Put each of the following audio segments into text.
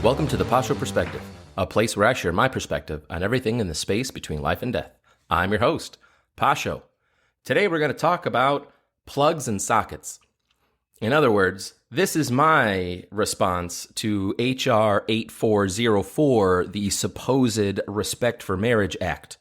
Welcome to the Pasho Perspective, a place where I share my perspective on everything in the space between life and death. I'm your host, Pasho. Today we're going to talk about plugs and sockets. In other words, this is my response to H.R. 8404, the supposed Respect for Marriage Act.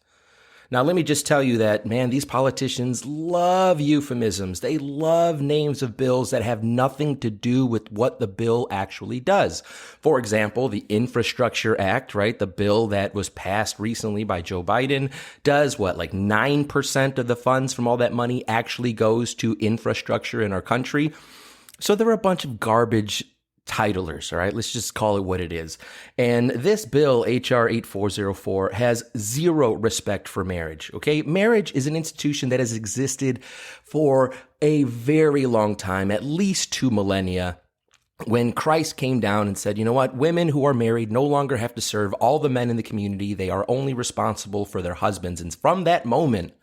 Now, let me just tell you that, man, these politicians love euphemisms. They love names of bills that have nothing to do with what the bill actually does. For example, the Infrastructure Act, right? The bill that was passed recently by Joe Biden does what, like 9% of the funds from all that money actually goes to infrastructure in our country. So they're a bunch of garbage titlers, all right? Let's just call it what it is. And this bill, H.R. 8404, has zero respect for marriage, okay? Marriage is an institution that has existed for a very long time, at least 2 millennia. When Christ came down and said, you know what, women who are married no longer have to serve all the men in the community. They are only responsible for their husbands. And from that moment,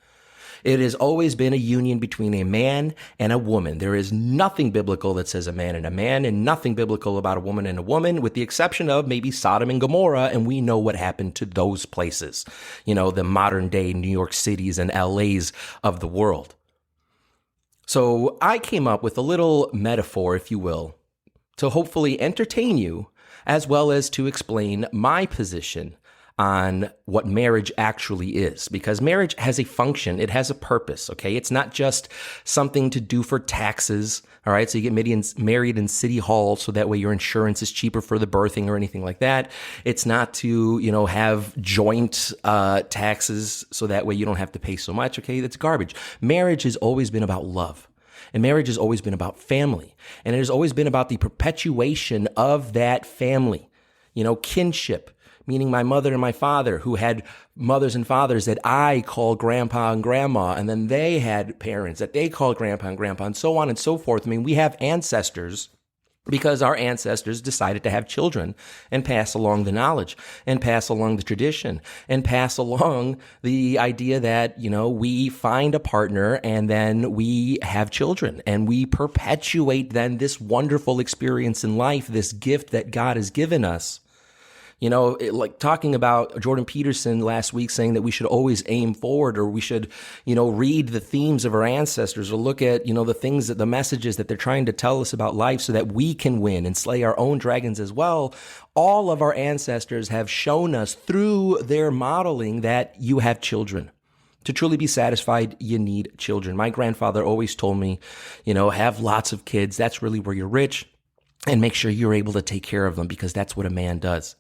it has always been a union between a man and a woman. There is nothing biblical that says a man, and nothing biblical about a woman and a woman, with the exception of maybe Sodom and Gomorrah, and we know what happened to those places. You know, the modern day New York Cities and LAs of the world. So I came up with a little metaphor, if you will, to hopefully entertain you, as well as to explain my position on what marriage actually is, because marriage has a function. It has a purpose. Okay. It's not just something to do for taxes. All right. So you get married in city hall. So that way your insurance is cheaper for the birthing or anything like that. It's not to, have joint, taxes. So that way you don't have to pay so much. Okay. That's garbage. Marriage has always been about love. And marriage has always been about family. And it has always been about the perpetuation of that family, kinship. Meaning my mother and my father, who had mothers and fathers that I call grandpa and grandma, and then they had parents that they called grandpa and grandpa, and so on and so forth. I mean, we have ancestors because our ancestors decided to have children and pass along the knowledge and pass along the tradition and pass along the idea that, we find a partner and then we have children and we perpetuate then this wonderful experience in life, this gift that God has given us. Like talking about Jordan Peterson last week saying that we should always aim forward, or we should, read the themes of our ancestors, or look at, the messages that they're trying to tell us about life so that we can win and slay our own dragons as well. All of our ancestors have shown us through their modeling that you have children. To truly be satisfied, you need children. My grandfather always told me, have lots of kids. That's really where you're rich, and make sure you're able to take care of them, because that's what a man does.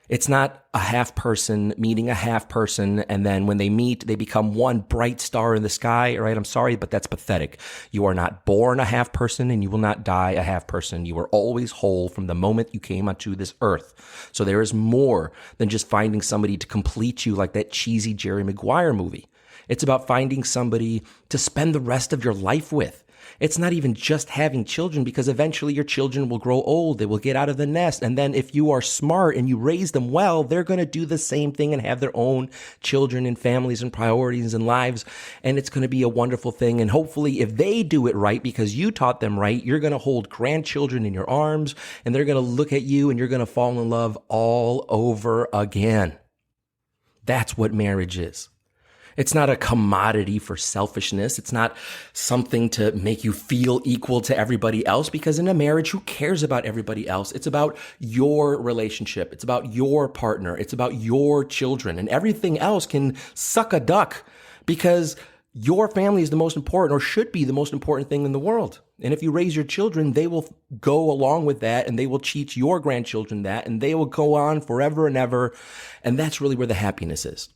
It's not a half person meeting a half person, and then when they meet, they become one bright star in the sky, right? I'm sorry, but that's pathetic. You are not born a half person, and you will not die a half person. You are always whole from the moment you came onto this earth. So there is more than just finding somebody to complete you like that cheesy Jerry Maguire movie. It's about finding somebody to spend the rest of your life with. It's not even just having children, because eventually your children will grow old. They will get out of the nest. And then if you are smart and you raise them well, they're going to do the same thing and have their own children and families and priorities and lives. And it's going to be a wonderful thing. And hopefully if they do it right, because you taught them right, you're going to hold grandchildren in your arms, and they're going to look at you and you're going to fall in love all over again. That's what marriage is. It's not a commodity for selfishness. It's not something to make you feel equal to everybody else, because in a marriage, who cares about everybody else? It's about your relationship. It's about your partner. It's about your children, and everything else can suck a duck, because your family is the most important, or should be the most important thing in the world. And if you raise your children, they will go along with that, and they will teach your grandchildren that, and they will go on forever and ever. And that's really where the happiness is.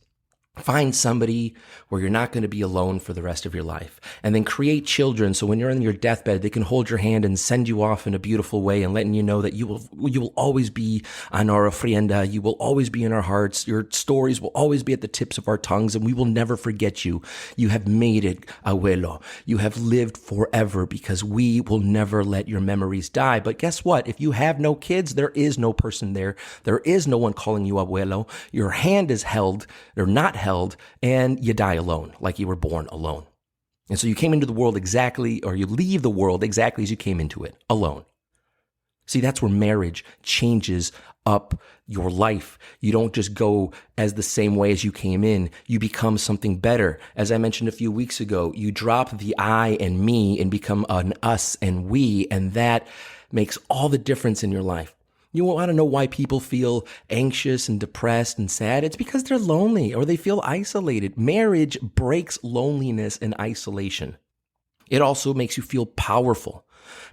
Find somebody where you're not going to be alone for the rest of your life, and then create children. So when you're on your deathbed, they can hold your hand and send you off in a beautiful way, and letting you know that you will always be on our ofrenda. You will always be in our hearts. Your stories will always be at the tips of our tongues, and we will never forget you. You have made it, abuelo. You have lived forever, because we will never let your memories die. But guess what? If you have no kids, there is no person there. There is no one calling you abuelo. Your hand is held, or not held, and you die alone, like you were born alone. And so you came into the world exactly, or you leave the world exactly as you came into it, alone. See, that's where marriage changes up your life. You don't just go as the same way as you came in. You become something better. As I mentioned a few weeks ago, you drop the I and me and become an us and we, and that makes all the difference in your life. You want to know why people feel anxious and depressed and sad? It's because they're lonely or they feel isolated. Marriage breaks loneliness and isolation. It also makes you feel powerful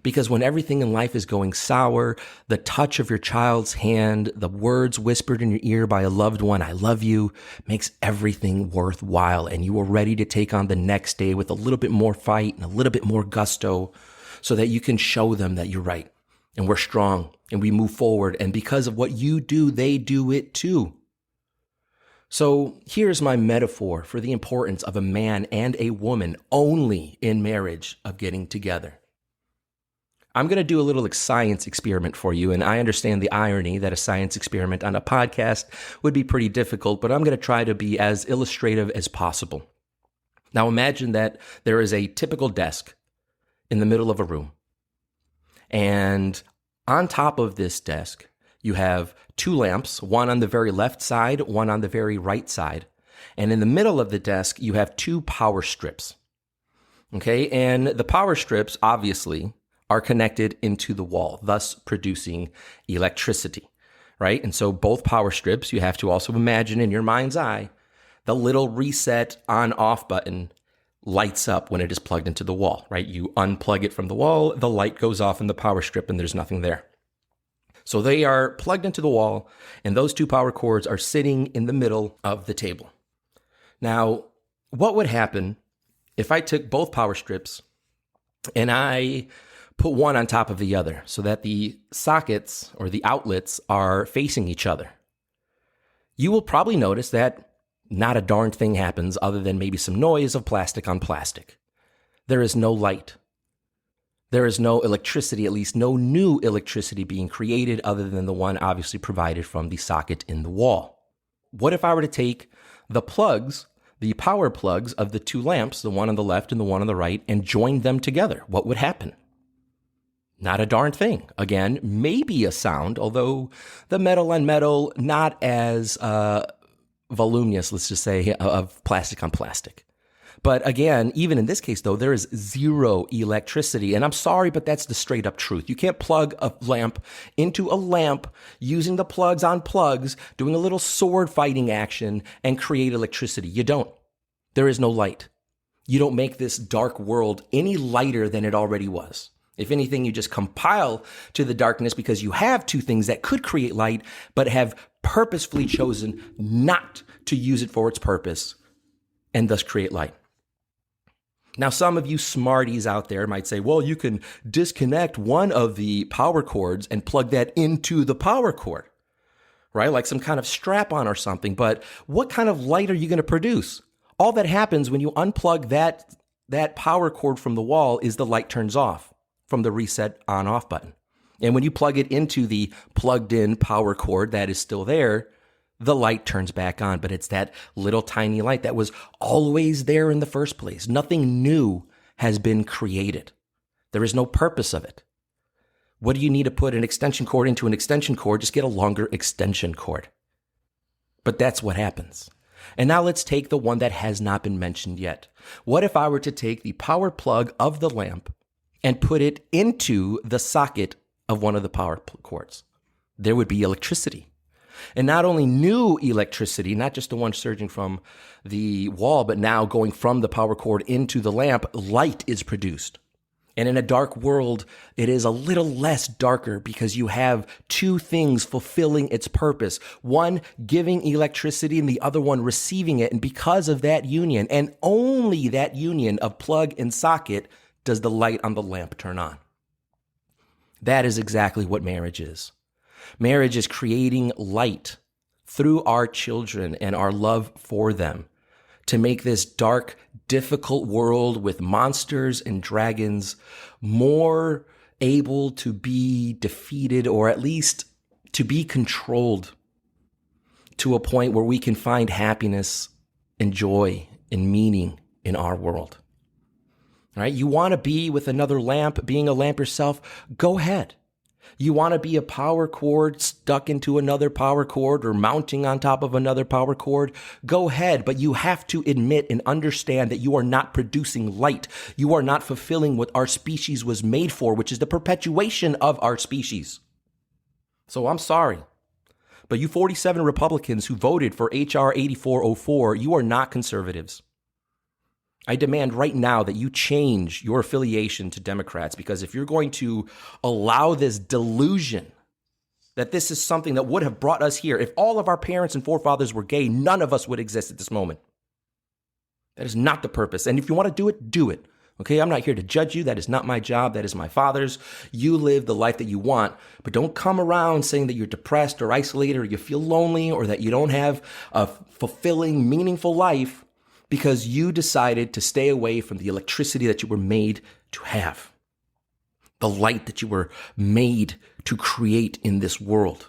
because when everything in life is going sour, the touch of your child's hand, the words whispered in your ear by a loved one, I love you, makes everything worthwhile. And you are ready to take on the next day with a little bit more fight and a little bit more gusto so that you can show them that you're right. And we're strong and we move forward. And because of what you do, they do it too. So here's my metaphor for the importance of a man and a woman only in marriage of getting together. I'm going to do a little science experiment for you. And I understand the irony that a science experiment on a podcast would be pretty difficult, but I'm going to try to be as illustrative as possible. Now imagine that there is a typical desk in the middle of a room. And on top of this desk, you have two lamps, one on the very left side, one on the very right side. And in the middle of the desk, you have two power strips. Okay, and the power strips, obviously, are connected into the wall, thus producing electricity, right? And so both power strips, you have to also imagine in your mind's eye, the little reset on-off button lights up when it is plugged into the wall, right? You unplug it from the wall, the light goes off in the power strip and there's nothing there. So they are plugged into the wall and those two power cords are sitting in the middle of the table. Now, what would happen if I took both power strips and I put one on top of the other so that the sockets or the outlets are facing each other? You will probably notice that not a darn thing happens other than maybe some noise of plastic on plastic. There is no light. There is no electricity, at least no new electricity being created other than the one obviously provided from the socket in the wall. What if I were to take the plugs, the power plugs of the two lamps, the one on the left and the one on the right, and join them together? What would happen? Not a darn thing. Again, maybe a sound, although the metal on metal, not as voluminous, let's just say, of plastic on plastic. But again, even in this case, though, there is zero electricity. And I'm sorry, but that's the straight up truth. You can't plug a lamp into a lamp using the plugs on plugs, doing a little sword fighting action and create electricity. You don't. There is no light. You don't make this dark world any lighter than it already was. If anything, you just compile to the darkness because you have two things that could create light, but have purposefully chosen not to use it for its purpose and thus create light. Now, some of you smarties out there might say, well, you can disconnect one of the power cords and plug that into the power cord, right? Like some kind of strap-on or something. But what kind of light are you going to produce? All that happens when you unplug that power cord from the wall is the light turns off from the reset on-off button. And when you plug it into the plugged-in power cord that is still there, the light turns back on, but it's that little tiny light that was always there in the first place. Nothing new has been created. There is no purpose of it. What do you need to put an extension cord into an extension cord? Just get a longer extension cord. But that's what happens. And now let's take the one that has not been mentioned yet. What if I were to take the power plug of the lamp and put it into the socket of one of the power cords? There would be electricity. And not only new electricity, not just the one surging from the wall, but now going from the power cord into the lamp, light is produced. And in a dark world, it is a little less darker because you have two things fulfilling its purpose. One giving electricity and the other one receiving it. And because of that union, and only that union of plug and socket, does the light on the lamp turn on. That is exactly what marriage is. Marriage is creating light through our children and our love for them to make this dark, difficult world with monsters and dragons more able to be defeated, or at least to be controlled to a point where we can find happiness and joy and meaning in our world. All right? You want to be with another lamp, being a lamp yourself, go ahead. You want to be a power cord stuck into another power cord or mounting on top of another power cord, go ahead. But you have to admit and understand that you are not producing light. You are not fulfilling what our species was made for, which is the perpetuation of our species. So I'm sorry, but you 47 Republicans who voted for H.R. 8404, you are not conservatives. I demand right now that you change your affiliation to Democrats, because if you're going to allow this delusion that this is something that would have brought us here, if all of our parents and forefathers were gay, none of us would exist at this moment. That is not the purpose. And if you want to do it, do it. Okay, I'm not here to judge you. That is not my job. That is my father's. You live the life that you want, but don't come around saying that you're depressed or isolated or you feel lonely or that you don't have a fulfilling, meaningful life because you decided to stay away from the electricity that you were made to have, the light that you were made to create in this world.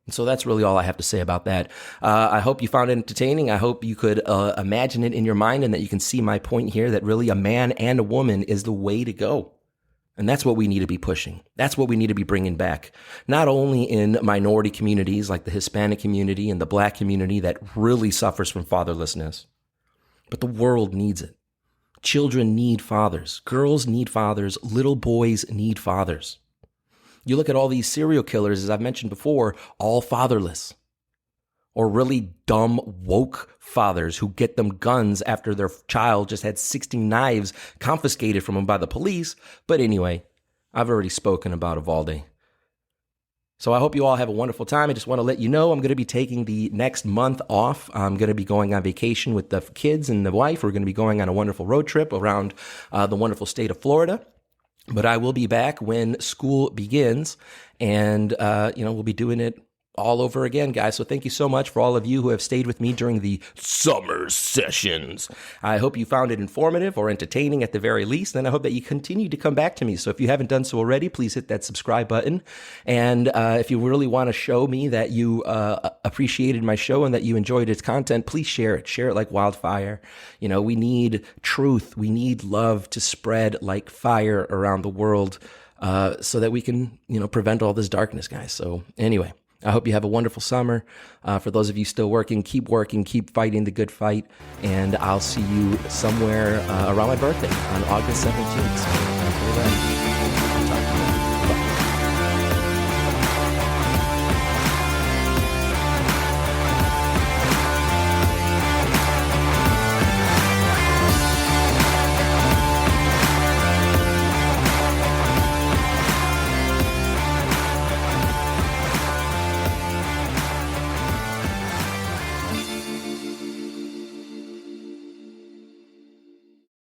And so that's really all I have to say about that. I hope you found it entertaining. I hope you could imagine it in your mind and that you can see my point here, that really a man and a woman is the way to go. And that's what we need to be pushing. That's what we need to be bringing back, not only in minority communities like the Hispanic community and the Black community that really suffers from fatherlessness, but the world needs it. Children need fathers. Girls need fathers. Little boys need fathers. You look at all these serial killers, as I've mentioned before, all fatherless, or really dumb, woke fathers who get them guns after their child just had 16 knives confiscated from them by the police. But anyway, I've already spoken about Uvalde. So I hope you all have a wonderful time. I just want to let you know I'm going to be taking the next month off. I'm going to be going on vacation with the kids and the wife. We're going to be going on a wonderful road trip around the wonderful state of Florida. But I will be back when school begins, and we'll be doing it all over again, guys. So thank you so much for all of you who have stayed with me during the Summer Sessions. I hope you found it informative or entertaining at the very least, and I hope that you continue to come back to me. So if you haven't done so already, please hit that subscribe button. And if you really want to show me that you appreciated my show and that you enjoyed its content, please share it. Share it like wildfire. You know, we need truth. We need love to spread like fire around the world so that we can, prevent all this darkness, guys. So anyway, I hope you have a wonderful summer. For those of you still working, keep fighting the good fight, and I'll see you somewhere around my birthday on August 17th. So, until then.